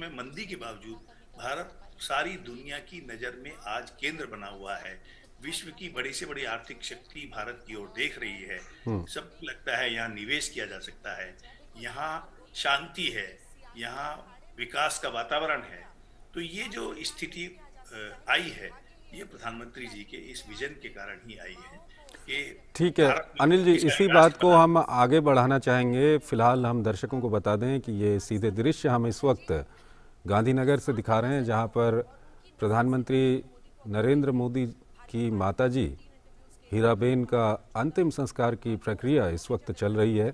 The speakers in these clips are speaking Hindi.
में मंदी के बावजूद भारत सारी दुनिया की नजर में आज केंद्र बना हुआ है। विश्व की बड़ी से बड़ी आर्थिक शक्ति भारत की ओर देख रही है। हम्म। सबको लगता है यहाँ निवेश किया जा सकता है, यहाँ शांति है, यहाँ विकास का वातावरण है। तो ये जो स्थिति आई है, ये प्रधानमंत्री जी के इस विजन के कारण ही आई है कि ठीक है भारत में अनिल जी, इसका इसी बात राष्ट्र को बना। हम आगे बढ़ाना चाहेंगे। फिलहाल हम दर्शकों को बता दें कि ये सीधे दृश्य हम इस वक्त गांधीनगर से दिखा रहे हैं, जहां पर प्रधानमंत्री नरेंद्र मोदी की माताजी हीराबेन का अंतिम संस्कार की प्रक्रिया इस वक्त चल रही है।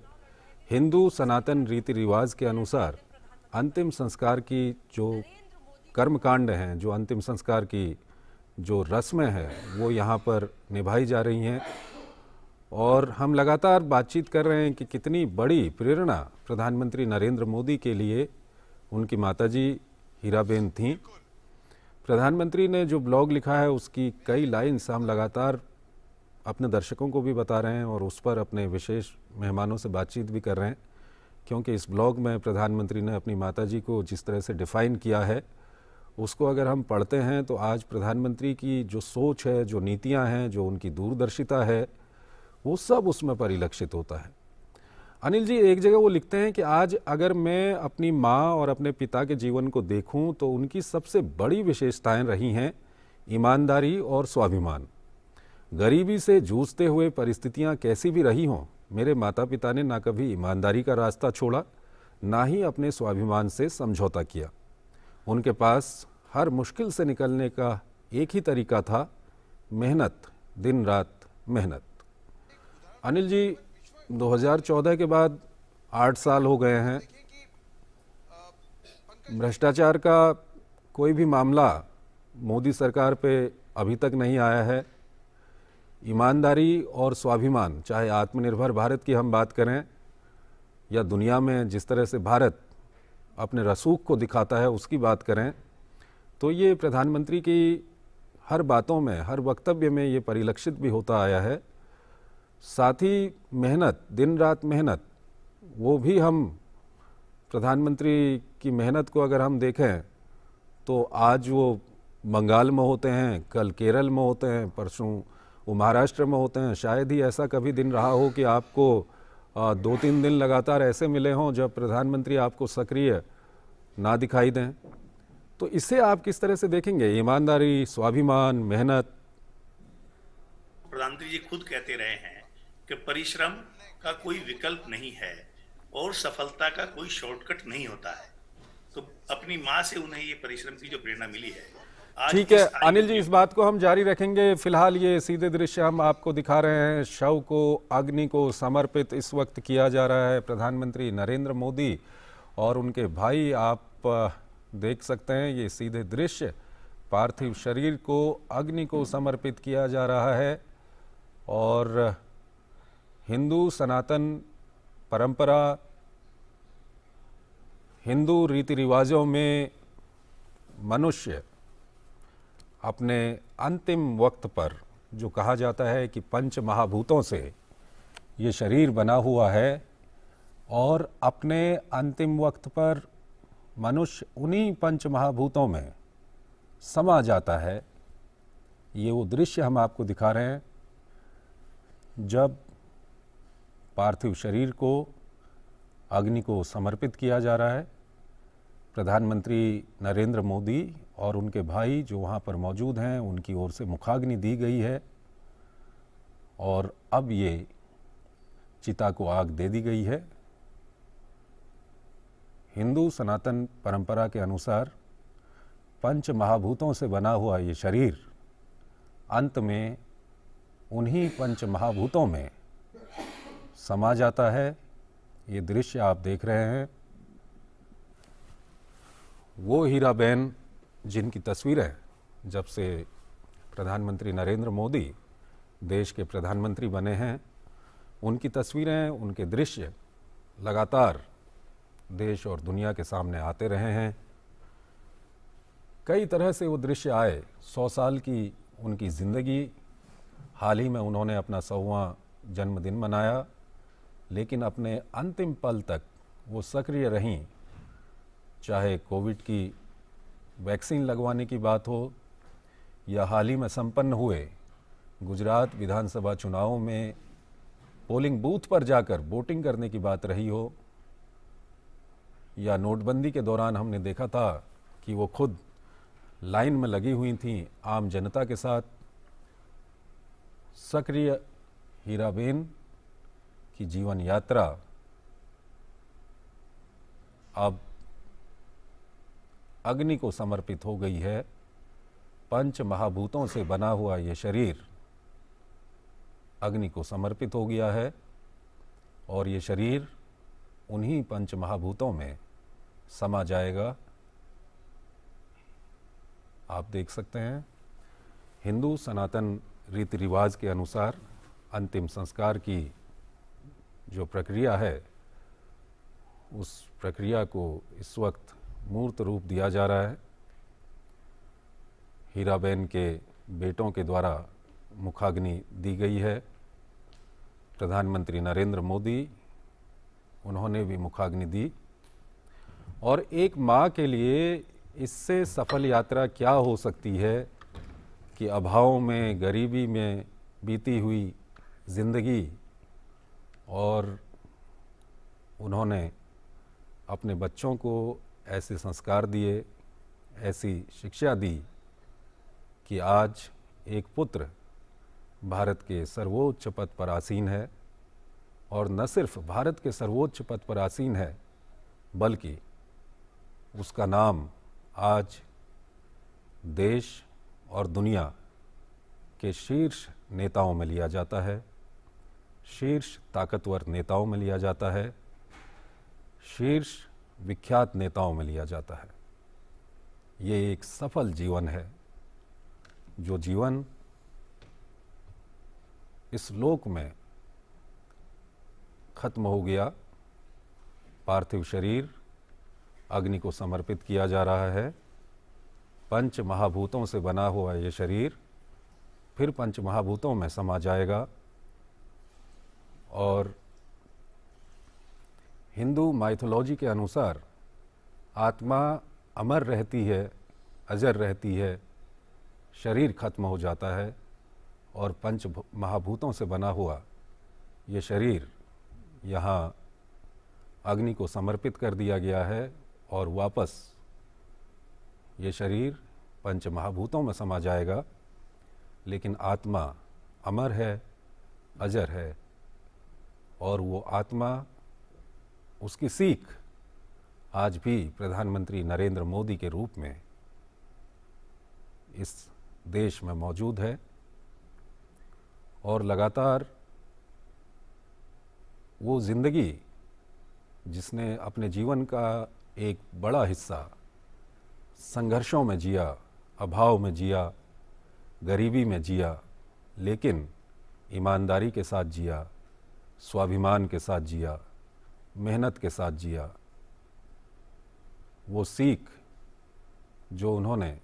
हिंदू सनातन रीति रिवाज के अनुसार अंतिम संस्कार की जो कर्मकांड हैं, जो अंतिम संस्कार की जो रस्में हैं, वो यहाँ पर निभाई जा रही हैं। और हम लगातार बातचीत कर रहे हैं कि कितनी बड़ी प्रेरणा प्रधानमंत्री नरेंद्र मोदी के लिए उनकी माताजी हीराबेन थीं। प्रधानमंत्री ने जो ब्लॉग लिखा है उसकी कई लाइन्स हम लगातार अपने दर्शकों को भी बता रहे हैं और उस पर अपने विशेष मेहमानों से बातचीत भी कर रहे हैं, क्योंकि इस ब्लॉग में प्रधानमंत्री ने अपनी माताजी को जिस तरह से डिफ़ाइन किया है, उसको अगर हम पढ़ते हैं तो आज प्रधानमंत्री की जो सोच है, जो नीतियां हैं, जो उनकी दूरदर्शिता है, वो सब उसमें परिलक्षित होता है। अनिल जी, एक जगह वो लिखते हैं कि आज अगर मैं अपनी माँ और अपने पिता के जीवन को देखूं तो उनकी सबसे बड़ी विशेषताएं रही हैं ईमानदारी और स्वाभिमान। गरीबी से जूझते हुए परिस्थितियां कैसी भी रही हों, मेरे माता पिता ने ना कभी ईमानदारी का रास्ता छोड़ा, ना ही अपने स्वाभिमान से समझौता किया। उनके पास हर मुश्किल से निकलने का एक ही तरीका था, मेहनत, दिन रात मेहनत। अनिल जी, 2014 के बाद 8 साल हो गए हैं। भ्रष्टाचार का कोई भी मामला मोदी सरकार पे अभी तक नहीं आया है। ईमानदारी और स्वाभिमान, चाहे आत्मनिर्भर भारत की हम बात करें या दुनिया में जिस तरह से भारत अपने रसूख को दिखाता है उसकी बात करें, तो ये प्रधानमंत्री की हर बातों में, हर वक्तव्य में ये परिलक्षित भी होता आया है। साथ ही मेहनत, दिन रात मेहनत, वो भी हम प्रधानमंत्री की मेहनत को अगर हम देखें तो आज वो बंगाल में होते हैं, कल केरल में होते हैं, परसों वो महाराष्ट्र में होते हैं। शायद ही ऐसा कभी दिन रहा हो कि आपको 2-3 दिन लगातार ऐसे मिले हों जब प्रधानमंत्री आपको सक्रिय ना दिखाई दें। तो इसे आप किस तरह से देखेंगे, ईमानदारी, स्वाभिमान, मेहनत? प्रधानमंत्री जी खुद कहते रहे हैं कि परिश्रम का कोई विकल्प नहीं है और सफलता का कोई शॉर्टकट नहीं होता है। तो अपनी माँ से उन्हें ये परिश्रम की जो प्रेरणा मिली है, आज ठीक है इस अनिल जी, आयु इस बात को हम जारी रखेंगे। फिलहाल ये सीधे दृश्य हम आपको दिखा रहे हैं। शव को अग्नि को समर्पित इस वक्त किया जा रहा है। प्रधानमंत्री नरेंद्र मोदी और उनके भाई, आप देख सकते हैं ये सीधे दृश्य। पार्थिव शरीर को अग्नि को समर्पित किया जा रहा है और हिंदू सनातन परंपरा, हिंदू रीति रिवाजों में मनुष्य अपने अंतिम वक्त पर, जो कहा जाता है कि पंच महाभूतों से ये शरीर बना हुआ है, और अपने अंतिम वक्त पर मनुष्य उन्हीं पंच महाभूतों में समा जाता है। ये वो दृश्य हम आपको दिखा रहे हैं जब पार्थिव शरीर को अग्नि को समर्पित किया जा रहा है। प्रधानमंत्री नरेंद्र मोदी और उनके भाई जो वहाँ पर मौजूद हैं, उनकी ओर से मुखाग्नि दी गई है और अब ये चिता को आग दे दी गई है। हिंदू सनातन परंपरा के अनुसार पंच महाभूतों से बना हुआ ये शरीर अंत में उन्हीं पंच महाभूतों में समा जाता है। ये दृश्य आप देख रहे हैं, वो हीराबेन जिनकी तस्वीरें जब से प्रधानमंत्री नरेंद्र मोदी देश के प्रधानमंत्री बने हैं, उनकी तस्वीरें, उनके दृश्य लगातार देश और दुनिया के सामने आते रहे हैं। कई तरह से वो दृश्य आए। 100 साल की उनकी ज़िंदगी, हाल ही में उन्होंने अपना 100वां जन्मदिन मनाया, लेकिन अपने अंतिम पल तक वो सक्रिय रहीं चाहे कोविड की वैक्सीन लगवाने की बात हो या हाल ही में संपन्न हुए गुजरात विधानसभा चुनावों में पोलिंग बूथ पर जाकर वोटिंग करने की बात रही हो, या नोटबंदी के दौरान हमने देखा था कि वो खुद लाइन में लगी हुई थीं आम जनता के साथ। सक्रिय हीराबेन की जीवन यात्रा अब अग्नि को समर्पित हो गई है। पंच महाभूतों से बना हुआ ये शरीर अग्नि को समर्पित हो गया है और ये शरीर उन्हीं पंच महाभूतों में समा जाएगा। आप देख सकते हैं हिंदू सनातन रीति रिवाज के अनुसार अंतिम संस्कार की जो प्रक्रिया है, उस प्रक्रिया को इस वक्त मूर्त रूप दिया जा रहा है। हीराबेन के बेटों के द्वारा मुखाग्नि दी गई है। प्रधानमंत्री नरेंद्र मोदी, उन्होंने भी मुखाग्नि दी। और एक माँ के लिए इससे सफल यात्रा क्या हो सकती है कि अभाव में, गरीबी में बीती हुई ज़िंदगी, और उन्होंने अपने बच्चों को ऐसे संस्कार दिए, ऐसी शिक्षा दी कि आज एक पुत्र भारत के सर्वोच्च पद पर आसीन है। और न सिर्फ भारत के सर्वोच्च पद पर आसीन है, बल्कि उसका नाम आज देश और दुनिया के शीर्ष नेताओं में लिया जाता है, शीर्ष ताकतवर नेताओं में लिया जाता है, शीर्ष विख्यात नेताओं में लिया जाता है। ये एक सफल जीवन है, जो जीवन इस लोक में खत्म हो गया। पार्थिव शरीर अग्नि को समर्पित किया जा रहा है। पंच महाभूतों से बना हुआ ये शरीर फिर पंच महाभूतों में समा जाएगा। और हिंदू माइथोलॉजी के अनुसार आत्मा अमर रहती है, अजर रहती है, शरीर खत्म हो जाता है और पंच महाभूतों से बना हुआ ये शरीर यहाँ अग्नि को समर्पित कर दिया गया है और वापस ये शरीर पंच महाभूतों में समा जाएगा। लेकिन आत्मा अमर है, अजर है, और वो आत्मा, उसकी सीख आज भी प्रधानमंत्री नरेंद्र मोदी के रूप में इस देश में मौजूद है। और लगातार वो ज़िंदगी जिसने अपने जीवन का एक बड़ा हिस्सा संघर्षों में जिया, अभाव में जिया, गरीबी में जिया, लेकिन ईमानदारी के साथ जिया, स्वाभिमान के साथ जिया, मेहनत के साथ जिया, वो सीख जो उन्होंने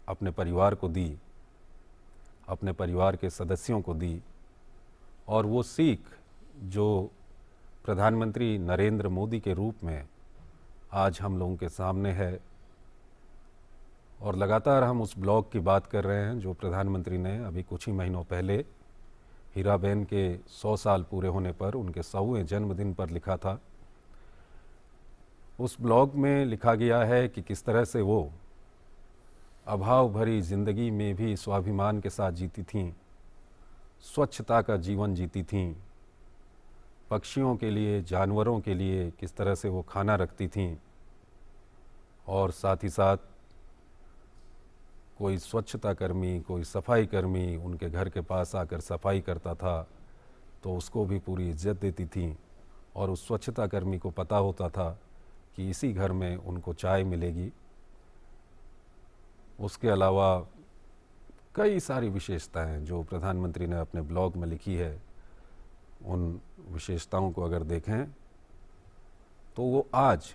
अपने परिवार को दी, अपने परिवार के सदस्यों को दी, और वो सीख जो प्रधानमंत्री नरेंद्र मोदी के रूप में आज हम लोगों के सामने है। और लगातार हम उस ब्लॉग की बात कर रहे हैं जो प्रधानमंत्री ने अभी कुछ ही महीनों पहले हीराबेन के 100 साल पूरे होने पर, उनके 100वें जन्मदिन पर लिखा था। उस ब्लॉग में लिखा गया है कि किस तरह से वो अभाव भरी ज़िंदगी में भी स्वाभिमान के साथ जीती थीं, स्वच्छता का जीवन जीती थीं, पक्षियों के लिए, जानवरों के लिए किस तरह से वो खाना रखती थीं, और साथ ही साथ कोई स्वच्छता कर्मी, कोई सफाई कर्मी उनके घर के पास आकर सफाई करता था तो उसको भी पूरी इज्जत देती थीं, और उस स्वच्छता कर्मी को पता होता था कि इसी घर में उनको चाय मिलेगी। उसके अलावा कई सारी विशेषताएं जो प्रधानमंत्री ने अपने ब्लॉग में लिखी है, उन विशेषताओं को अगर देखें तो वो आज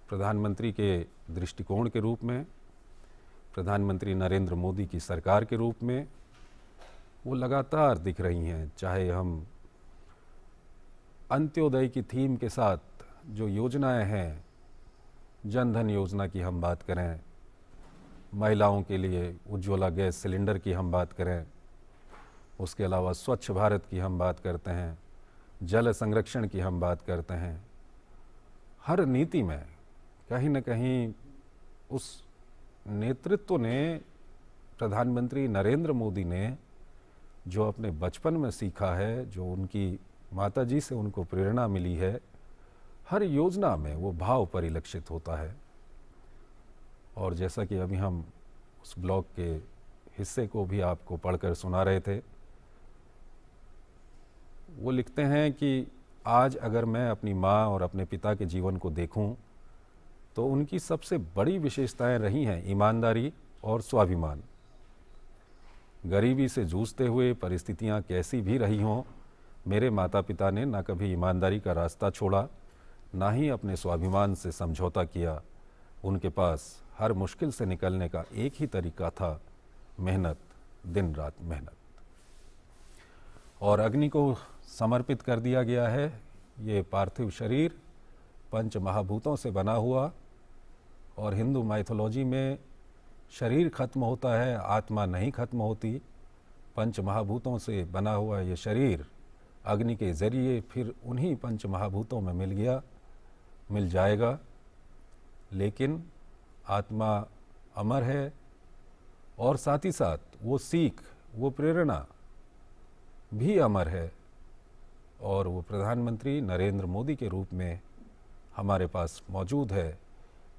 प्रधानमंत्री के दृष्टिकोण के रूप में, प्रधानमंत्री नरेंद्र मोदी की सरकार के रूप में वो लगातार दिख रही हैं। चाहे हम अंत्योदय की थीम के साथ जो योजनाएं हैं जन धन योजना की हम बात करें, महिलाओं के लिए उज्ज्वला गैस सिलेंडर की हम बात करें, उसके अलावा स्वच्छ भारत की हम बात करते हैं, जल संरक्षण की हम बात करते हैं, हर नीति में कहीं न कहीं उस नेतृत्व ने, प्रधानमंत्री नरेंद्र मोदी ने जो अपने बचपन में सीखा है, जो उनकी माताजी से उनको प्रेरणा मिली है, हर योजना में वो भाव परिलक्षित होता है। और जैसा कि अभी हम उस ब्लॉग के हिस्से को भी आपको पढ़कर सुना रहे थे, वो लिखते हैं कि आज अगर मैं अपनी माँ और अपने पिता के जीवन को देखूं, तो उनकी सबसे बड़ी विशेषताएं रही हैं ईमानदारी और स्वाभिमान। गरीबी से जूझते हुए परिस्थितियां कैसी भी रही हों, मेरे माता पिता ने ना कभी ईमानदारी का रास्ता छोड़ा, ना ही अपने स्वाभिमान से समझौता किया। उनके पास हर मुश्किल से निकलने का एक ही तरीका था, मेहनत, दिन रात मेहनत। और अग्नि को समर्पित कर दिया गया है ये पार्थिव शरीर, पंच महाभूतों से बना हुआ। और हिंदू माइथोलॉजी में शरीर खत्म होता है, आत्मा नहीं खत्म होती। पंच महाभूतों से बना हुआ ये शरीर अग्नि के ज़रिए फिर उन्हीं पंच महाभूतों में मिल जाएगा। लेकिन आत्मा अमर है, और साथ ही साथ वो सीख, वो प्रेरणा भी अमर है। और वो प्रधानमंत्री नरेंद्र मोदी के रूप में हमारे पास मौजूद है।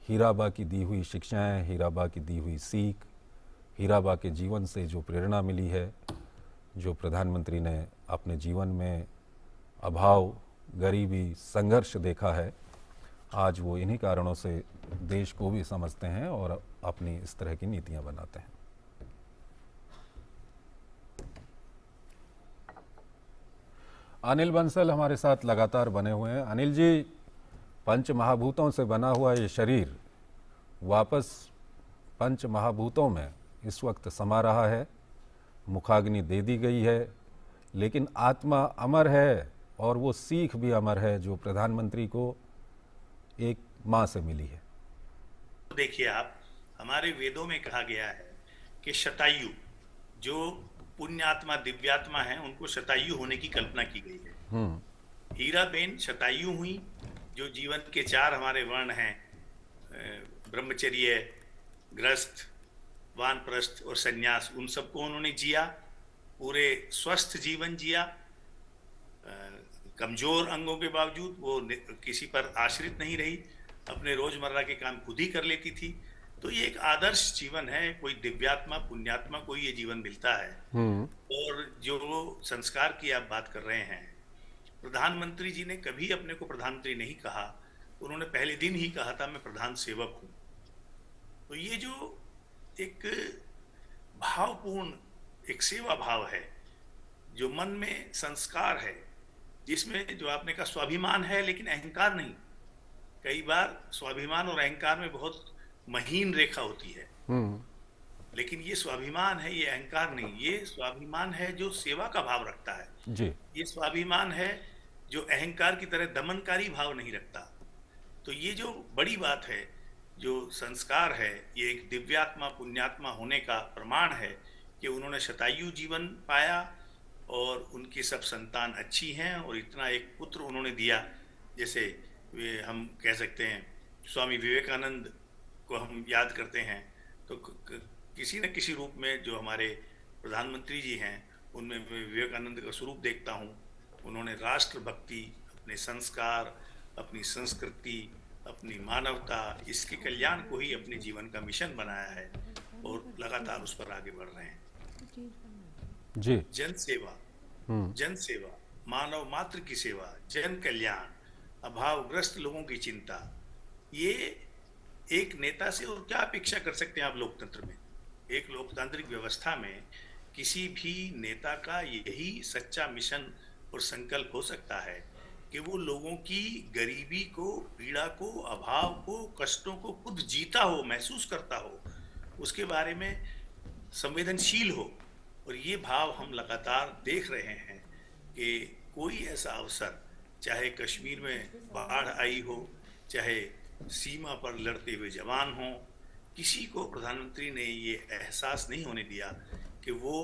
हीराबा की दी हुई शिक्षाएं, हीराबा की दी हुई सीख, हीराबा के जीवन से जो प्रेरणा मिली है, जो प्रधानमंत्री ने अपने जीवन में अभाव, गरीबी, संघर्ष देखा है, आज वो इन्हीं कारणों से देश को भी समझते हैं और अपनी इस तरह की नीतियां बनाते हैं। अनिल बंसल हमारे साथ लगातार बने हुए हैं। अनिल जी, पंच महाभूतों से बना हुआ ये शरीर वापस पंच महाभूतों में इस वक्त समा रहा है, मुखाग्नि दे दी गई है, लेकिन आत्मा अमर है और वो सीख भी अमर है जो प्रधानमंत्री को एक माँ से मिली है। देखिए आप, हमारे वेदों में कहा गया है कि शतायु, जो पुण्यात्मा दिव्यात्मा है, उनको शतायु होने की कल्पना की गई है। हीराबेन शतायु हुई, जो जीवन के 4 हमारे वर्ण हैं, ब्रह्मचर्य, गृहस्थ, वानप्रस्थ और सन्यास, उन सबको उन्होंने जिया, पूरे स्वस्थ जीवन जिया। कमजोर अंगों के बावजूद वो किसी पर आश्रित नहीं रही, अपने रोजमर्रा के काम खुद ही कर लेती थी। तो ये एक आदर्श जीवन है। कोई दिव्यात्मा, पुण्यात्मा को ये जीवन मिलता है। और जो संस्कार की आप बात कर रहे हैं, प्रधानमंत्री जी ने कभी अपने को प्रधानमंत्री नहीं कहा, उन्होंने पहले दिन ही कहा था मैं प्रधान सेवक हूं। तो ये जो एक भावपूर्ण एक सेवा भाव है, जो मन में संस्कार है, जिसमें जो आपने कहा स्वाभिमान है लेकिन अहंकार नहीं। कई बार स्वाभिमान और अहंकार में बहुत महीन रेखा होती है, लेकिन ये स्वाभिमान है, ये अहंकार नहीं। ये स्वाभिमान है जो सेवा का भाव रखता है जी। ये स्वाभिमान है जो अहंकार की तरह दमनकारी भाव नहीं रखता। तो ये जो बड़ी बात है, जो संस्कार है, ये एक दिव्यात्मा पुण्यात्मा होने का प्रमाण है कि उन्होंने शतायु जीवन पाया और उनकी सब संतान अच्छी हैं, और इतना एक पुत्र उन्होंने दिया। जैसे हम कह सकते हैं स्वामी विवेकानंद को हम याद करते हैं, तो किसी न किसी रूप में जो हमारे प्रधानमंत्री जी हैं, उनमें मैं विवेकानंद का स्वरूप देखता हूँ। उन्होंने राष्ट्रभक्ति, अपने संस्कार, अपनी संस्कृति, अपनी मानवता, इसके कल्याण को ही अपने जीवन का मिशन बनाया है और लगातार उस पर आगे बढ़ रहे हैं। जी। जन सेवा, जन सेवा, मानव मात्र की सेवा, जन कल्याण, अभावग्रस्त लोगों की चिंता, ये एक नेता से और क्या अपेक्षा कर सकते हैं आप लोकतंत्र में। एक लोकतांत्रिक व्यवस्था में किसी भी नेता का यही सच्चा मिशन और संकल्प हो सकता है कि वो लोगों की गरीबी को, पीड़ा को, अभाव को, कष्टों को खुद जीता हो, महसूस करता हो, उसके बारे में संवेदनशील हो। और ये भाव हम लगातार देख रहे हैं कि कोई ऐसा अवसर, चाहे कश्मीर में बाढ़ आई हो, चाहे सीमा पर लड़ते हुए जवान हों, किसी को प्रधानमंत्री ने ये एहसास नहीं होने दिया कि वो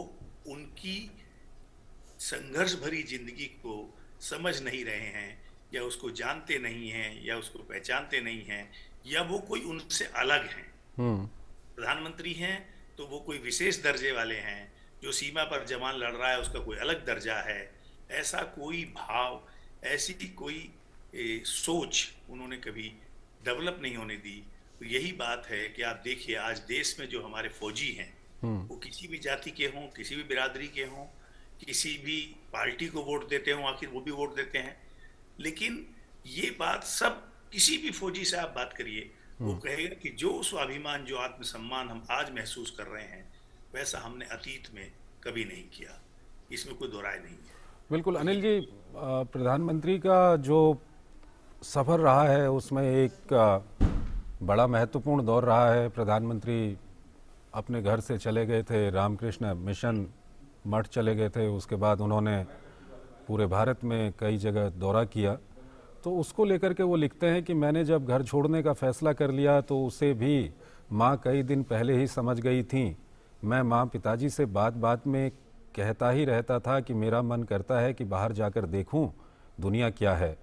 उनकी संघर्ष भरी जिंदगी को समझ नहीं रहे हैं, या उसको जानते नहीं हैं, या उसको पहचानते नहीं हैं, या वो कोई उनसे अलग हैं। हम्म। प्रधानमंत्री हैं तो वो कोई विशेष दर्जे वाले हैं, जो सीमा पर जवान लड़ रहा है उसका कोई अलग दर्जा है। ऐसा कोई भाव, ऐसी कोई सोच उन्होंने कभी डेवलप नहीं होने दी। तो यही बात है कि आप देखिए आज देश में जो हमारे फौजी हैं, वो किसी भी जाति के हों, किसी भी बिरादरी के हों, किसी भी पार्टी को वोट देते हों, आखिर वो भी वोट देते हैं। लेकिन ये बात सब, किसी भी फौजी से आप बात करिए, वो कहेगा कि जो स्वाभिमान, जो आत्मसम्मान हम आज महसूस कर रहे हैं, वैसा हमने अतीत में कभी नहीं किया। इसमें कोई दो राय नहीं है। बिल्कुल तो अनिल ये जी, प्रधानमंत्री का जो सफ़र रहा है उसमें एक बड़ा महत्वपूर्ण दौर रहा है। प्रधानमंत्री अपने घर से चले गए थे, रामकृष्ण मिशन मठ चले गए थे, उसके बाद उन्होंने पूरे भारत में कई जगह दौरा किया। तो उसको लेकर के वो लिखते हैं कि मैंने जब घर छोड़ने का फ़ैसला कर लिया तो उसे भी माँ कई दिन पहले ही समझ गई थी। मैं माँ पिताजी से बात बात में कहता ही रहता था कि मेरा मन करता है कि बाहर जाकर देखूं दुनिया क्या है।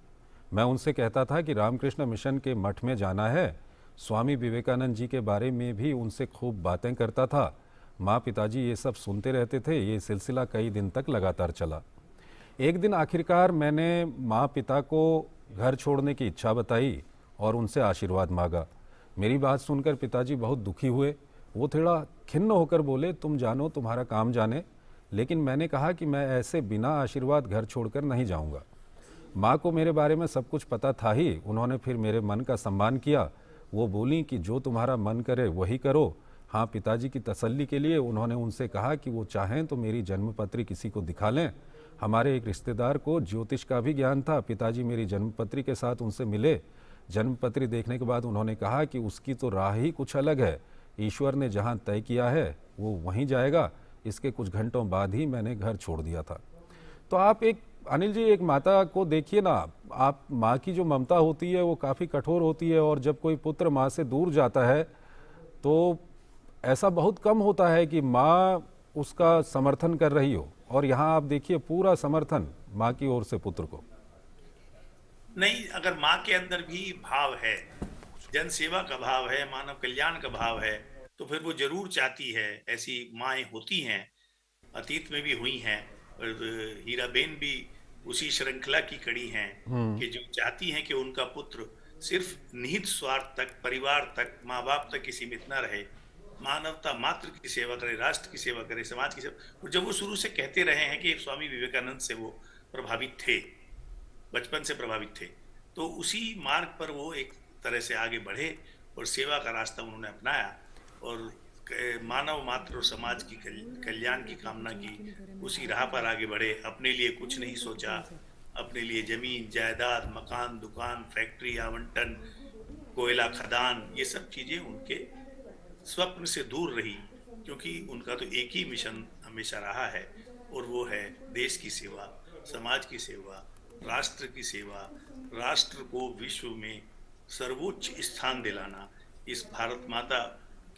मैं उनसे कहता था कि रामकृष्ण मिशन के मठ में जाना है। स्वामी विवेकानंद जी के बारे में भी उनसे खूब बातें करता था। माँ पिताजी ये सब सुनते रहते थे। ये सिलसिला कई दिन तक लगातार चला। एक दिन आखिरकार मैंने माँ पिता को घर छोड़ने की इच्छा बताई और उनसे आशीर्वाद मांगा। मेरी बात सुनकर पिताजी बहुत दुखी हुए। वो थोड़ा खिन्न होकर बोले, तुम जानो, तुम्हारा काम जाने। लेकिन मैंने कहा कि मैं ऐसे बिना आशीर्वाद घर छोड़कर नहीं जाऊंगा। माँ को मेरे बारे में सब कुछ पता था ही। उन्होंने फिर मेरे मन का सम्मान किया। वो बोली कि जो तुम्हारा मन करे वही करो। हाँ, पिताजी की तसल्ली के लिए उन्होंने उनसे कहा कि वो चाहें तो मेरी जन्मपत्री किसी को दिखा लें। हमारे एक रिश्तेदार को ज्योतिष का भी ज्ञान था। पिताजी मेरी जन्मपत्री के साथ उनसे मिले। जन्मपत्री देखने के बाद उन्होंने कहा कि उसकी तो राह ही कुछ अलग है। ईश्वर ने जहाँ तय किया है वो वहीं जाएगा। इसके कुछ घंटों बाद ही मैंने घर छोड़ दिया था। तो आप एक, अनिल जी, एक माता को देखिए ना, आप माँ की जो ममता होती है वो काफ़ी कठोर होती है। और जब कोई पुत्र माँ से दूर जाता है तो ऐसा बहुत कम होता है कि माँ उसका समर्थन कर रही हो। और यहाँ आप देखिए पूरा समर्थन माँ की ओर से पुत्र को। नहीं, अगर माँ के अंदर भी भाव है, जन सेवा का भाव है, मानव कल्याण का भाव है, तो फिर वो जरूर चाहती है। ऐसी माएँ होती हैं, अतीत में भी हुई हैं, और हीराबेन भी उसी श्रृंखला की कड़ी हैं, कि जो चाहती हैं कि उनका पुत्र सिर्फ निहित स्वार्थ तक, परिवार तक, माँ बाप तक ही सीमित न रहे, मानवता मात्र की सेवा करे, राष्ट्र की सेवा करे, समाज की सेवा। और जब वो शुरू से कहते रहे हैं कि स्वामी विवेकानंद से वो प्रभावित थे, बचपन से प्रभावित थे, तो उसी मार्ग पर वो एक तरह से आगे बढ़े और सेवा का रास्ता उन्होंने अपनाया, और मानव मात्र और समाज की कल्याण की कामना की, उसी राह पर आगे बढ़े। अपने लिए कुछ नहीं सोचा, अपने लिए जमीन जायदाद, मकान, दुकान, फैक्ट्री, आवंटन, कोयला खदान, ये सब चीजें उनके स्वप्न से दूर रही, क्योंकि उनका तो एक ही मिशन हमेशा रहा है, और वो है देश की सेवा, समाज की सेवा, राष्ट्र की सेवा, राष्ट्र को विश्व में सर्वोच्च स्थान दिलाना, इस भारत माता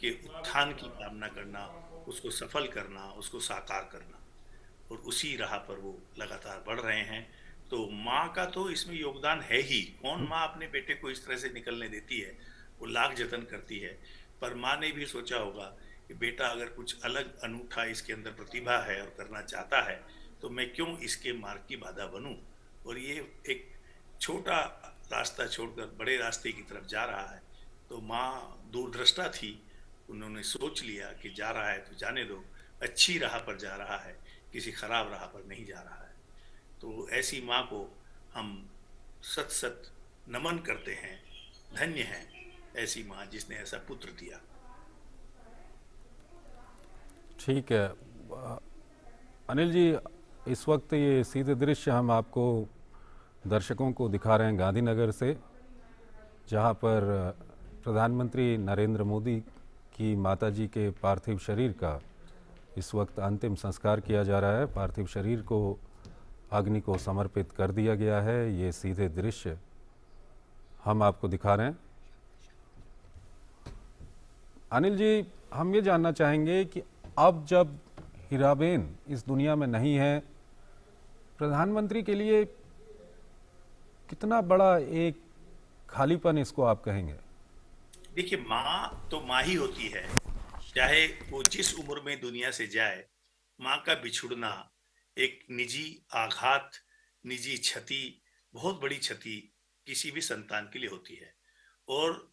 के उत्थान की कामना करना, उसको सफल करना, उसको साकार करना। और उसी राह पर वो लगातार बढ़ रहे हैं। तो माँ का तो इसमें योगदान है ही। कौन माँ अपने बेटे को इस तरह से निकलने देती है? वो लाख जतन करती है। पर माँ ने भी सोचा होगा कि बेटा अगर कुछ अलग अनूठा इसके अंदर प्रतिभा है और करना चाहता है, तो मैं क्यों इसके मार्ग की बाधा बनूं। और ये एक छोटा रास्ता छोड़कर बड़े रास्ते की तरफ जा रहा है। तो माँ दूरदृष्टा थी, उन्होंने सोच लिया कि जा रहा है तो जाने दो, अच्छी राह पर जा रहा है, किसी खराब राह पर नहीं जा रहा है। तो ऐसी माँ को हम सत सत नमन करते हैं। धन्य है ऐसी माँ जिसने ऐसा पुत्र दिया। ठीक है अनिल जी, इस वक्त ये सीधे दृश्य हम आपको दर्शकों को दिखा रहे हैं गांधीनगर से, जहां पर प्रधानमंत्री नरेंद्र मोदी की माताजी के पार्थिव शरीर का इस वक्त अंतिम संस्कार किया जा रहा है। पार्थिव शरीर को अग्नि को समर्पित कर दिया गया है। ये सीधे दृश्य हम आपको दिखा रहे हैं। अनिल जी, हम ये जानना चाहेंगे कि अब जब हीराबेन इस दुनिया में नहीं है, प्रधानमंत्री के लिए कितना बड़ा एक खालीपन इसको आप कहेंगे? देखिए, माँ तो माँ ही होती है, चाहे वो जिस उम्र में दुनिया से जाए। माँ का बिछुड़ना एक निजी आघात, निजी क्षति, बहुत बड़ी क्षति किसी भी संतान के लिए होती है। और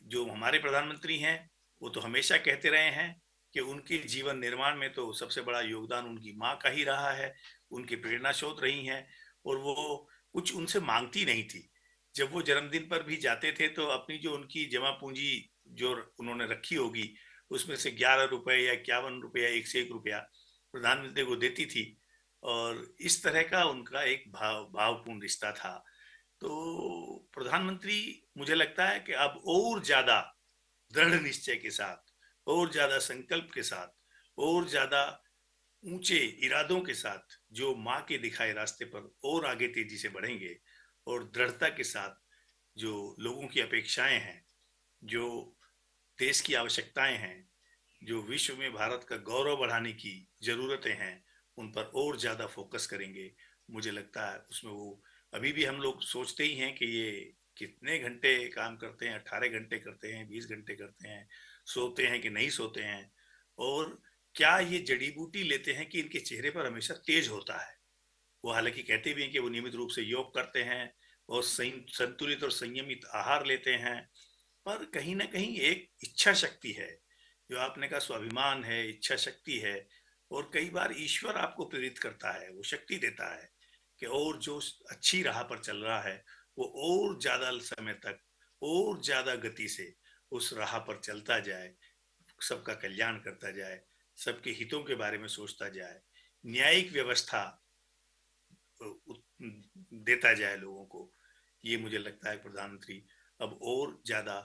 जो हमारे प्रधानमंत्री हैं, वो तो हमेशा कहते रहे हैं कि उनके जीवन निर्माण में तो सबसे बड़ा योगदान उनकी माँ का ही रहा है, उनकी प्रेरणा स्रोत रही हैं। और वो कुछ उनसे मांगती नहीं थी। जब वो जन्मदिन पर भी जाते थे तो अपनी जो उनकी जमा पूंजी जो उन्होंने रखी होगी, उसमें से 11 रुपए या 51 रुपए या 101 रुपया प्रधानमंत्री को देती थी। और इस तरह का उनका एक भावपूर्ण रिश्ता था। तो प्रधानमंत्री, मुझे लगता है कि अब और ज्यादा दृढ़ निश्चय के साथ, और ज्यादा संकल्प के साथ, और ज्यादा ऊंचे इरादों के साथ जो माँ के दिखाए रास्ते पर और आगे तेजी से बढ़ेंगे, और दृढ़ता के साथ जो लोगों की अपेक्षाएं हैं, जो देश की आवश्यकताएं हैं, जो विश्व में भारत का गौरव बढ़ाने की जरूरतें हैं, उन पर और ज्यादा फोकस करेंगे। मुझे लगता है उसमें वो, अभी भी हम लोग सोचते ही हैं कि ये कितने घंटे काम करते हैं, 18 घंटे करते हैं, 20 घंटे करते हैं, सोते हैं कि नहीं सोते हैं, और क्या ये जड़ी बूटी लेते हैं कि इनके चेहरे पर हमेशा तेज होता है। वो हालांकि कहते भी हैं कि वो नियमित रूप से योग करते हैं और संतुलित और संयमित आहार लेते हैं, पर कहीं ना कहीं एक इच्छा शक्ति है, जो आपने कहा स्वाभिमान है, इच्छा शक्ति है। और कई बार ईश्वर आपको प्रेरित करता है, वो शक्ति देता है कि और जो अच्छी राह पर चल रहा है, वो और ज्यादा समय तक, और ज्यादा गति से उस राह पर चलता जाए, सबका कल्याण करता जाए, सबके हितों के बारे में सोचता जाए, न्यायिक व्यवस्था देता जाए लोगों को। ये मुझे लगता है प्रधानमंत्री अब और ज्यादा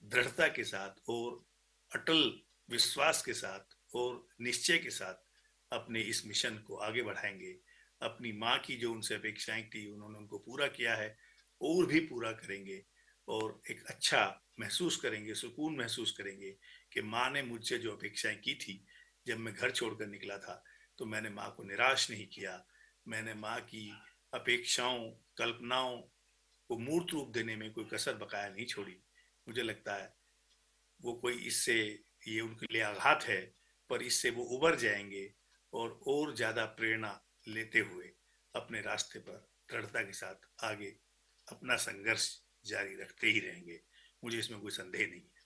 दृढ़ता के साथ, और अटल विश्वास के साथ, और निश्चय के साथ अपने इस मिशन को आगे बढ़ाएंगे। अपनी माँ की जो उनसे अपेक्षाएं थी, उन्होंने उनको पूरा किया है, और भी पूरा करेंगे। और एक अच्छा महसूस करेंगे, सुकून महसूस करेंगे कि माँ ने मुझसे जो अपेक्षाएं की थी, जब मैं घर छोड़कर निकला था, तो मैंने माँ को निराश नहीं किया। मैंने माँ की अपेक्षाओं, कल्पनाओं को मूर्त रूप देने में कोई कसर बकाया नहीं छोड़ी। मुझे लगता है वो कोई इससे, ये उनके लिए आघात है, पर इससे वो उबर जाएंगे, और ज्यादा प्रेरणा लेते हुए अपने रास्ते पर दृढ़ता के साथ आगे अपना संघर्ष जारी रखते ही रहेंगे। मुझे इसमें कोई संदेह नहीं है।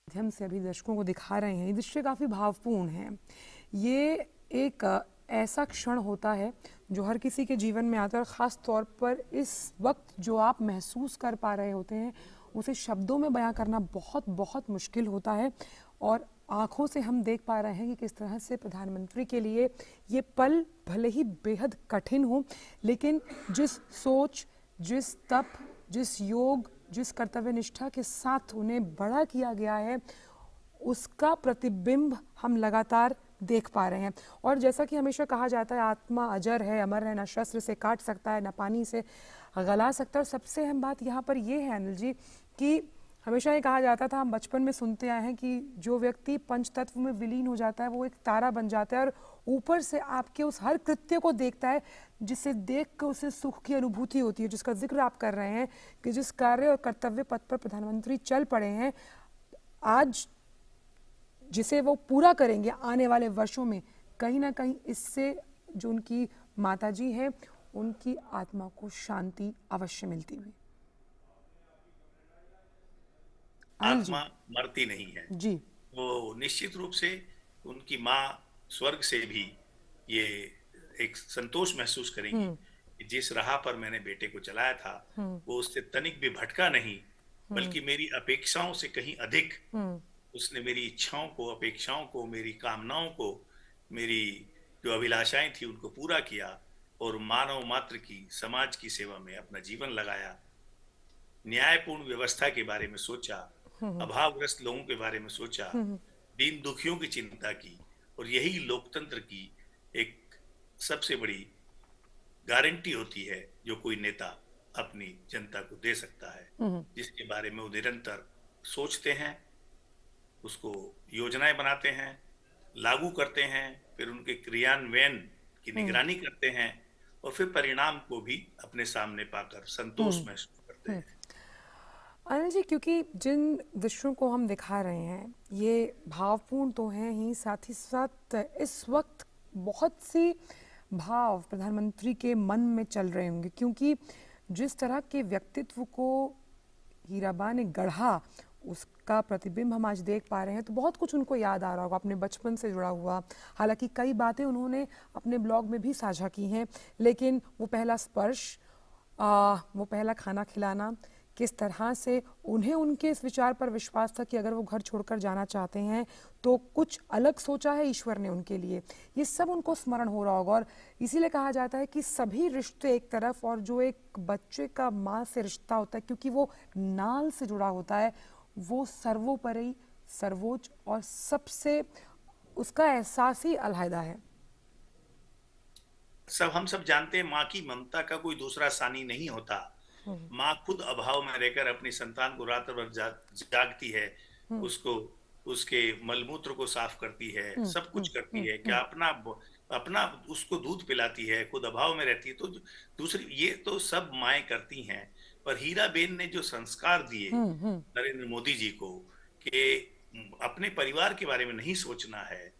माध्यम से अभी दर्शकों को दिखा रहे हैं, ये दृश्य काफ़ी भावपूर्ण है। ये एक ऐसा क्षण होता है जो हर किसी के जीवन में आता है, और ख़ास तौर पर इस वक्त जो आप महसूस कर पा रहे होते हैं, उसे शब्दों में बयां करना बहुत बहुत मुश्किल होता है। और आँखों से हम देख पा रहे हैं कि किस तरह से प्रधानमंत्री के लिए ये पल भले ही बेहद कठिन हो, लेकिन जिस सोच, जिस तप, जिस योग, जिस कर्तव्य निष्ठा के साथ उन्हें बड़ा किया गया है, उसका प्रतिबिंब हम लगातार देख पा रहे हैं। और जैसा कि हमेशा कहा जाता है, आत्मा अजर है, अमर है, ना शस्त्र से काट सकता है, ना पानी से गला सकता है। और सबसे अहम बात यहाँ पर ये है अनिल जी कि हमेशा ये कहा जाता था, हम बचपन में सुनते आए हैं कि जो व्यक्ति पंच तत्व में विलीन हो जाता है वो एक तारा बन जाता है, और ऊपर से आपके उस हर कृत्य को देखता है, जिसे देख कर उसे सुख की अनुभूति होती है, जिसका जिक्र आप कर रहे हैं कि जिस कार्य और कर्तव्य पथ पर प्रधानमंत्री चल पड़े हैं आज, जिसे वो पूरा करेंगे आने वाले वर्षों में, कहीं ना कहीं इससे जो उनकी माताजी हैं, उनकी आत्मा को शांति अवश्य मिलती हुई। आत्मा मरती नहीं है। जी, वो निश्चित रूप से, उनकी माँ स्वर्ग से भी ये एक संतोष महसूस करेंगी कि जिस राह पर मैंने बेटे को चलाया था, वो उससे तनिक भी भटका नहीं, बल्कि मेरी अपेक्षाओं से कहीं अधिक उसने मेरी इच्छाओं को, अपेक्षाओं को, मेरी कामनाओं को, मेरी जो अभिलाषाएं थी, उनको पूरा किया, और मानव मात्र की, समाज की सेवा में अपना जीवन लगाया। न्यायपूर्ण व्यवस्था के बारे में सोचा, अभावग्रस्त लोगों के बारे में सोचा, दीन दुखियों की चिंता की। और यही लोकतंत्र की एक सबसे बड़ी गारंटी होती है, जो कोई नेता अपनी जनता को दे सकता है, जिसके बारे में वो निरंतर सोचते हैं, उसको योजनाएं बनाते हैं, लागू करते हैं, फिर उनके क्रियान्वयन की निगरानी करते हैं और फिर परिणाम को भी अपने सामने पाकर संतोष महसूस करते हैं। अनिल जी, क्योंकि जिन दृश्यों को हम दिखा रहे हैं ये भावपूर्ण तो हैं ही, साथ ही साथ इस वक्त बहुत सी भाव प्रधानमंत्री के मन में चल रहे होंगे, क्योंकि जिस तरह के व्यक्तित्व को हीराबा ने गढ़ा उसका प्रतिबिंब हम आज देख पा रहे हैं, तो बहुत कुछ उनको याद आ रहा होगा अपने बचपन से जुड़ा हुआ। हालांकि कई बातें उन्होंने अपने ब्लॉग में भी साझा की हैं, लेकिन वो पहला स्पर्श, वो पहला खाना खिलाना, किस तरह से उन्हें उनके इस विचार पर विश्वास था कि अगर वो घर छोड़कर जाना चाहते हैं तो कुछ अलग सोचा है ईश्वर ने उनके लिए, ये सब उनको स्मरण हो रहा होगा। और इसीलिए कहा जाता है कि सभी रिश्ते एक तरफ, और जो एक बच्चे का माँ से रिश्ता होता है क्योंकि वो नाल से जुड़ा होता है, वो सर्वोपरि, सर्वोच्च और सबसे उसका एहसास ही अलहदा है। हम सब जानते हैं माँ की ममता का कोई दूसरा सानी नहीं होता। माँ खुद अभाव में रहकर अपनी संतान को रात भर जागती है, उसको उसके मलमूत्र को साफ करती है, सब कुछ करती है, क्या अपना उसको दूध पिलाती है, खुद अभाव में रहती है। तो दूसरी ये तो सब माएँ करती हैं, पर हीराबेन ने जो संस्कार दिए नरेंद्र मोदी जी को कि अपने परिवार के बारे में नहीं सोचना है,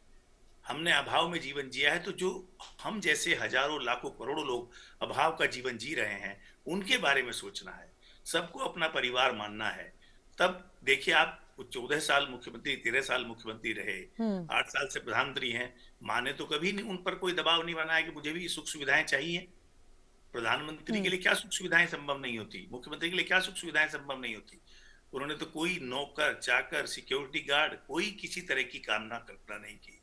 हमने अभाव में जीवन जिया है, तो जो हम जैसे हजारों लाखों करोड़ों लोग अभाव का जीवन जी रहे हैं उनके बारे में सोचना है, सबको अपना परिवार मानना है। तब देखिए आप 14 साल मुख्यमंत्री, 13 साल मुख्यमंत्री रहे, 8 साल से प्रधानमंत्री हैं, माँ ने तो कभी नहीं उन पर कोई दबाव नहीं बनाया कि मुझे भी सुख सुविधाएं चाहिए। प्रधानमंत्री के लिए क्या सुख सुविधाएं संभव नहीं होती, मुख्यमंत्री के लिए क्या सुख सुविधाएं संभव नहीं होती। उन्होंने तो कोई नौकर चाकर सिक्योरिटी गार्ड कोई किसी तरह की कामना कल्पना नहीं की।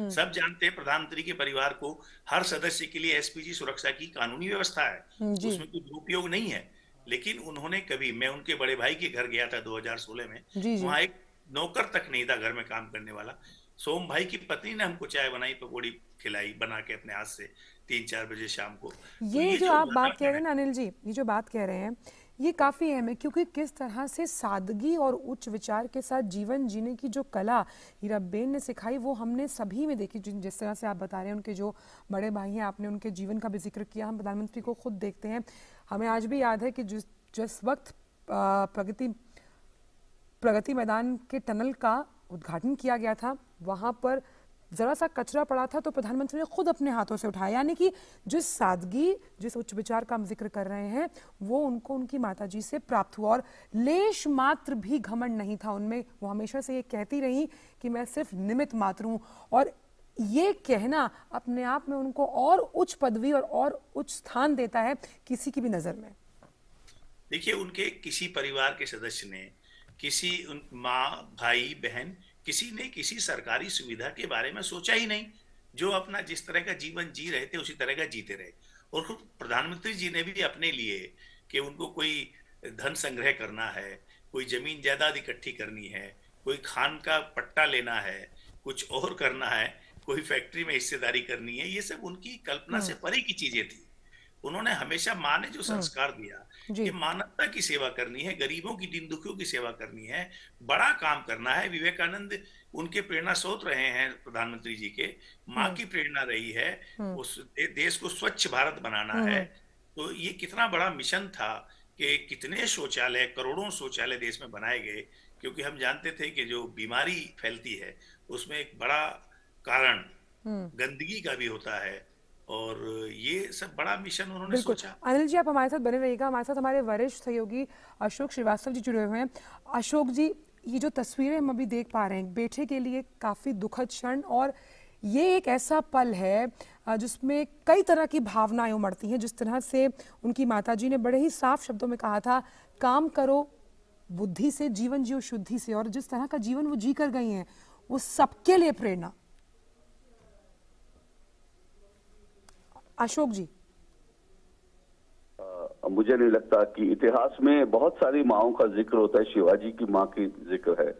सब जानते हैं प्रधानमंत्री के परिवार को हर सदस्य के लिए एसपीजी सुरक्षा की कानूनी व्यवस्था है, उसमें कोई दुरुपयोग नहीं है। लेकिन उन्होंने कभी, मैं उनके बड़े भाई के घर गया था 2016 में, वहां एक नौकर तक नहीं था घर में काम करने वाला। सोम भाई की पत्नी ने हमको चाय बनाई, पकौड़ी खिलाई बना के अपने हाथ से 3-4 बजे शाम को। ये जो आप बात कह रहे हैं ना अनिल जी, ये जो बात कह रहे हैं ये काफ़ी अहम है, क्योंकि किस तरह से सादगी और उच्च विचार के साथ जीवन जीने की जो कला हीराबेन ने सिखाई वो हमने सभी में देखी। जिस तरह से आप बता रहे हैं उनके जो बड़े भाई हैं, आपने उनके जीवन का भी जिक्र किया, हम प्रधानमंत्री को खुद देखते हैं। हमें आज भी याद है कि जिस वक्त प्रगति मैदान के टनल का उद्घाटन किया गया था, वहाँ पर जरा सा कचरा पड़ा था तो प्रधानमंत्री ने खुद अपने हाथों से उठाया। यानी कि जिस सादगी, जिस उच्च विचार का हम जिक्र कर रहे हैं वो उनको उनकी माताजी से प्राप्त हुआ, और लेश मात्र भी घमंड नहीं था उनमें। वो हमेशा से ये कहती रही कि मैं सिर्फ निमित्त मात्र हूँ, और ये कहना अपने आप में उनको और उच्च पदवी और उच्च स्थान देता है किसी की भी नजर में। देखिए, उनके किसी परिवार के सदस्य ने, किसी माँ भाई बहन, किसी ने किसी सरकारी सुविधा के बारे में सोचा ही नहीं। जो अपना जिस तरह का जीवन जी रहे थे उसी तरह का जीते रहे। और खुद प्रधानमंत्री जी ने भी अपने लिए कि उनको कोई धन संग्रह करना है, कोई जमीन जायदाद इकट्ठी करनी है, कोई खान का पट्टा लेना है, कुछ और करना है, कोई फैक्ट्री में हिस्सेदारी करनी है, ये सब उनकी कल्पना से परे की चीजें थी। उन्होंने हमेशा माँ ने जो संस्कार दिया कि मानवता की सेवा करनी है, गरीबों की, दीन दुखियों की सेवा करनी है, बड़ा काम करना है। विवेकानंद उनके प्रेरणा स्रोत रहे हैं प्रधानमंत्री जी के, माँ की प्रेरणा रही है, उस देश को स्वच्छ भारत बनाना है। तो ये कितना बड़ा मिशन था कि कितने शौचालय, करोड़ों शौचालय देश में बनाए गए, क्योंकि हम जानते थे कि जो बीमारी फैलती है उसमें एक बड़ा कारण गंदगी का भी होता है। और ये सब बड़ा मिशन उन्होंने सोचा। अनिल जी, आप हमारे साथ बने रहिएगा। हमारे साथ हमारे वरिष्ठ सहयोगी अशोक श्रीवास्तव जी जुड़े हुए हैं। अशोक जी, ये जो तस्वीरें हम अभी देख पा रहे हैं बेटे के लिए काफ़ी दुखद क्षण, और ये एक ऐसा पल है जिसमें कई तरह की भावनाएं उमड़ती हैं। जिस तरह से उनकी माताजी ने बड़े ही साफ शब्दों में कहा था, काम करो बुद्धि से, जीवन जियो शुद्धि से, और जिस तरह का जीवन वो जी कर गई हैं वो सबके लिए प्रेरणा। अशोक जी, मुझे नहीं लगता कि इतिहास में बहुत सारी माओं का जिक्र होता है, शिवाजी की माँ की जिक्र है,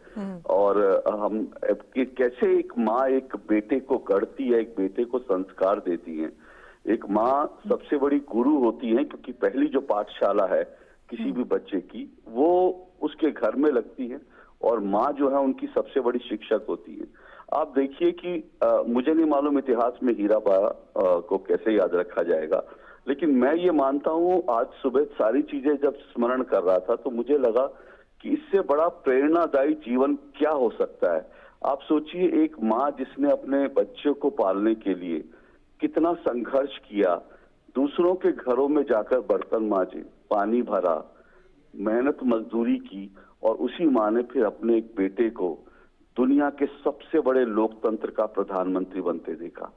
और हम कि कैसे एक माँ एक बेटे को गढ़ती है, एक बेटे को संस्कार देती है। एक माँ सबसे बड़ी गुरु होती है, क्योंकि पहली जो पाठशाला है किसी भी बच्चे की वो उसके घर में लगती है, और माँ जो है उनकी सबसे बड़ी शिक्षक होती है। आप देखिए कि मुझे नहीं मालूम इतिहास में हीराबा को कैसे याद रखा जाएगा, लेकिन मैं ये मानता हूँ, आज सुबह सारी चीजें जब स्मरण कर रहा था तो मुझे लगा कि इससे बड़ा प्रेरणादायी जीवन क्या हो सकता है। आप सोचिए, एक माँ जिसने अपने बच्चे को पालने के लिए कितना संघर्ष किया, दूसरों के घरों में जाकर बर्तन मांजे, पानी भरा, मेहनत मजदूरी की, और उसी माँ ने फिर अपने एक बेटे को दुनिया के सबसे बड़े लोकतंत्र का प्रधानमंत्री बनते देखा।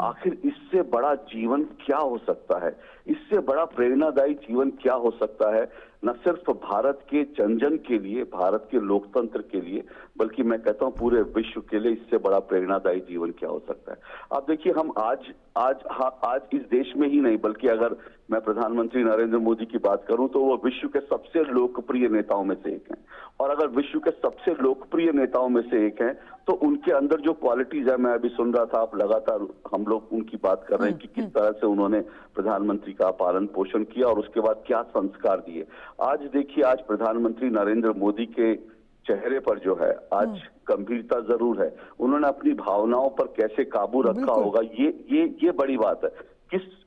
आखिर इससे बड़ा जीवन क्या हो सकता है, इससे बड़ा प्रेरणादायी जीवन क्या हो सकता है, न सिर्फ भारत के जन जन के लिए, भारत के लोकतंत्र के लिए, बल्कि मैं कहता हूं पूरे विश्व के लिए इससे बड़ा प्रेरणादायी जीवन क्या हो सकता है। आप देखिए, हम आज इस देश में ही नहीं, बल्कि अगर मैं प्रधानमंत्री नरेंद्र मोदी की बात करूं तो वो विश्व के सबसे लोकप्रिय नेताओं में से एक हैं, और अगर विश्व के सबसे लोकप्रिय नेताओं में से एक हैं तो उनके अंदर जो क्वालिटीज है, मैं अभी सुन रहा था, आप लगातार हम लोग उनकी बात कर रहे हैं कि किस तरह से उन्होंने प्रधानमंत्री का पालन पोषण किया और उसके बाद क्या संस्कार दिए। आज देखिए, आज प्रधानमंत्री नरेंद्र मोदी के चेहरे पर जो है आज गंभीरता जरूर है, उन्होंने अपनी भावनाओं पर कैसे काबू रखा होगा, ये बड़ी बात है।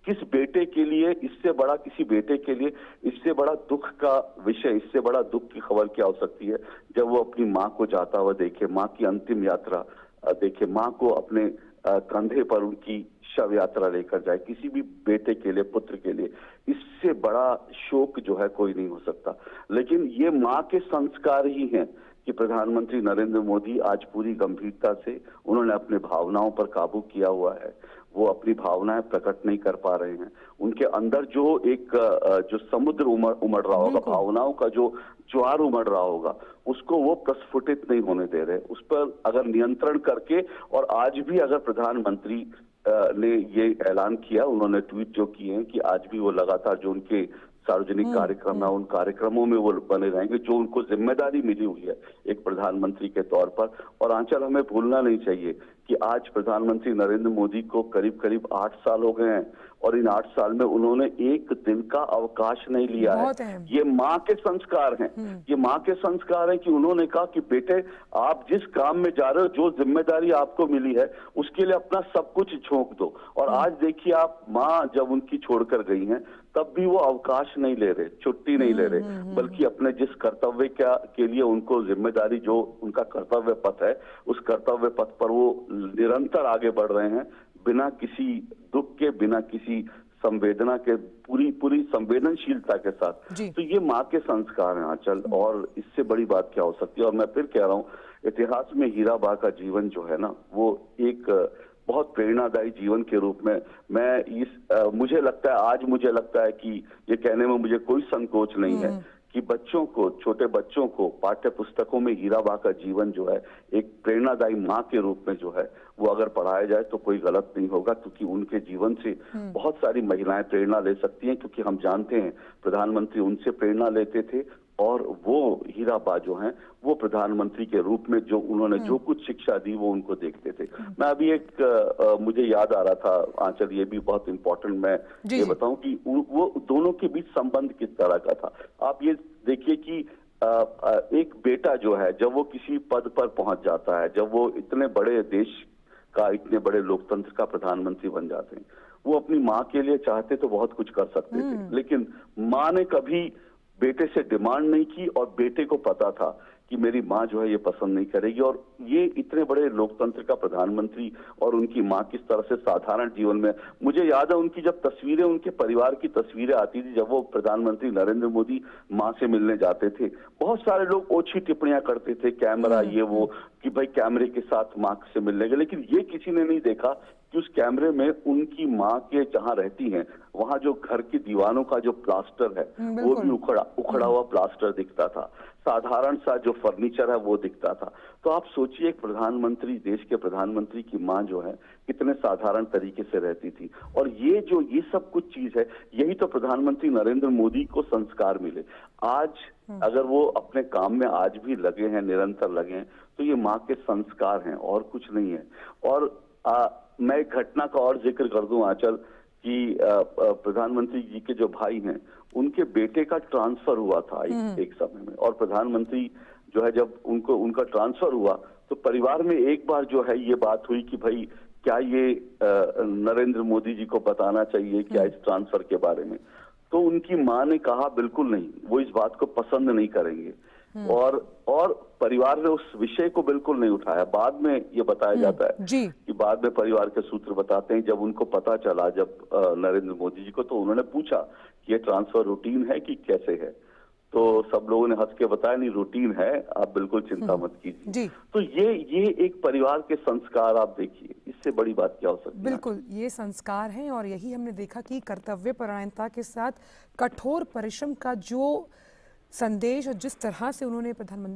किस बेटे के लिए, इससे बड़ा किसी बेटे के लिए इससे बड़ा दुख का विषय, इससे बड़ा दुख की खबर क्या हो सकती है, जब वो अपनी माँ को जाता हुआ देखे, माँ की अंतिम यात्रा देखे, माँ को अपने कंधे पर उनकी शव यात्रा लेकर जाए। किसी भी बेटे के लिए, पुत्र के लिए इससे बड़ा शोक जो है कोई नहीं हो सकता। लेकिन ये माँ के संस्कार ही हैं कि प्रधानमंत्री नरेंद्र मोदी आज पूरी गंभीरता से उन्होंने अपने भावनाओं पर काबू किया हुआ है, वो अपनी भावनाएं प्रकट नहीं कर पा रहे हैं। उनके अंदर जो एक जो समुद्र उमड़ रहा होगा, भावनाओं का जो ज्वार उमड़ रहा होगा, उसको वो प्रस्फुटित नहीं होने दे रहे। उस पर अगर नियंत्रण करके, और आज भी अगर प्रधानमंत्री ने ये ऐलान किया, उन्होंने ट्वीट जो किए हैं कि आज भी वो लगातार जो उनके सार्वजनिक कार्यक्रम है, उन कार्यक्रमों में वो बने रहेंगे, जो उनको जिम्मेदारी मिली हुई है एक प्रधानमंत्री के तौर पर। और आंचल, हमें भूलना नहीं चाहिए कि आज प्रधानमंत्री नरेंद्र मोदी को करीब करीब 8 साल हो गए हैं, और इन 8 साल में उन्होंने एक दिन का अवकाश नहीं लिया है। ये माँ के संस्कार हैं, ये माँ के संस्कार हैं कि उन्होंने कहा कि बेटे, आप जिस काम में जा रहे हो, जो जिम्मेदारी आपको मिली है, उसके लिए अपना सब कुछ झोंक दो। और आज देखिए, आप माँ जब उनकी छोड़कर गई हैं तब भी वो अवकाश नहीं ले रहे, छुट्टी नहीं ले रहे, बल्कि अपने जिस कर्तव्य के लिए उनको जिम्मेदारी, जो उनका कर्तव्य पथ है, उस कर्तव्य पथ पर वो निरंतर आगे बढ़ रहे हैं, बिना किसी दुख के, बिना किसी संवेदना के, पूरी संवेदनशीलता के साथ। तो ये माँ के संस्कार हैं आंचल, और इससे बड़ी बात क्या हो सकती है। और मैं फिर कह रहा हूँ, इतिहास में हीराबा का जीवन जो है ना, वो एक बहुत प्रेरणादायी जीवन के रूप में मैं मुझे लगता है कि ये कहने में मुझे कोई संकोच नहीं है कि बच्चों को, छोटे बच्चों को पाठ्य पुस्तकों में हीराबा का जीवन जो है एक प्रेरणादायी माँ के रूप में जो है वो अगर पढ़ाया जाए तो कोई गलत नहीं होगा, क्योंकि उनके जीवन से बहुत सारी महिलाएं प्रेरणा ले सकती हैं। क्योंकि हम जानते हैं प्रधानमंत्री उनसे प्रेरणा लेते थे, और वो हीराबा जो हैं वो प्रधानमंत्री के रूप में जो उन्होंने जो कुछ शिक्षा दी वो उनको देखते थे। मैं अभी मुझे याद आ रहा था आंचल, ये भी बहुत इंपॉर्टेंट, मैं ये बताऊं कि वो दोनों के बीच संबंध किस तरह का था। आप ये देखिए कि एक बेटा जो है, जब वो किसी पद पर पहुंच जाता है, जब वो इतने बड़े देश का, इतने बड़े लोकतंत्र का प्रधानमंत्री बन जाते हैं, वो अपनी माँ के लिए चाहते तो बहुत कुछ कर सकते थे, लेकिन माँ ने कभी बेटे से डिमांड नहीं की, और बेटे को पता था कि मेरी माँ जो है ये पसंद नहीं करेगी। और ये इतने बड़े लोकतंत्र का प्रधानमंत्री और उनकी माँ किस तरह से साधारण जीवन में, मुझे याद है उनकी जब तस्वीरें, उनके परिवार की तस्वीरें आती थी, जब वो प्रधानमंत्री नरेंद्र मोदी माँ से मिलने जाते थे, बहुत सारे लोग ओछी टिप्पणियां करते थे, कैमरा ये वो, कि भाई कैमरे के साथ माँ से मिलने गए, लेकिन ये किसी ने नहीं देखा कि उस कैमरे में उनकी माँ के जहाँ रहती हैं वहां जो घर की दीवारों का जो प्लास्टर है वो भी उखड़ा हुआ प्लास्टर दिखता था, साधारण सा जो फर्नीचर है वो दिखता था। तो आप सोचिए, एक प्रधानमंत्री, देश के प्रधानमंत्री की माँ जो है कितने साधारण तरीके से रहती थी। और ये सब कुछ चीज है, यही तो प्रधानमंत्री नरेंद्र मोदी को संस्कार मिले। आज अगर वो अपने काम में आज भी लगे हैं, निरंतर लगे हैं, तो ये माँ के संस्कार हैं और कुछ नहीं है। और मैं एक घटना का और जिक्र कर दूं आंचल, कि प्रधानमंत्री जी के जो भाई हैं उनके बेटे का ट्रांसफर हुआ था एक समय में, और प्रधानमंत्री जो है जब उनका ट्रांसफर हुआ तो परिवार में एक बार जो है ये बात हुई कि भाई क्या ये नरेंद्र मोदी जी को बताना चाहिए क्या इस ट्रांसफर के बारे में। तो उनकी मां ने कहा बिल्कुल नहीं, वो इस बात को पसंद नहीं करेंगे, और परिवार ने उस विषय को बिल्कुल नहीं उठाया। बाद में ये बताया जाता है जी। कि बाद में परिवार के सूत्र बताते हैं जब उनको पता चला, जब नरेंद्र मोदी जी को, तो उन्होंने पूछा कि ये ट्रांसफर रूटीन है कि कैसे है, तो सब लोगों ने हंस के बताया नहीं रूटीन है, आप बिल्कुल चिंता मत कीजिए। तो ये एक परिवार के संस्कार, आप देखिए इससे बड़ी बात क्या हो सकती है। बिल्कुल ये संस्कार हैं, और यही हमने देखा कि कर्तव्यपरायणता के साथ कठोर परिश्रम का जो संदेश और जिस तरह से उन्होंने प्रधानमंत्री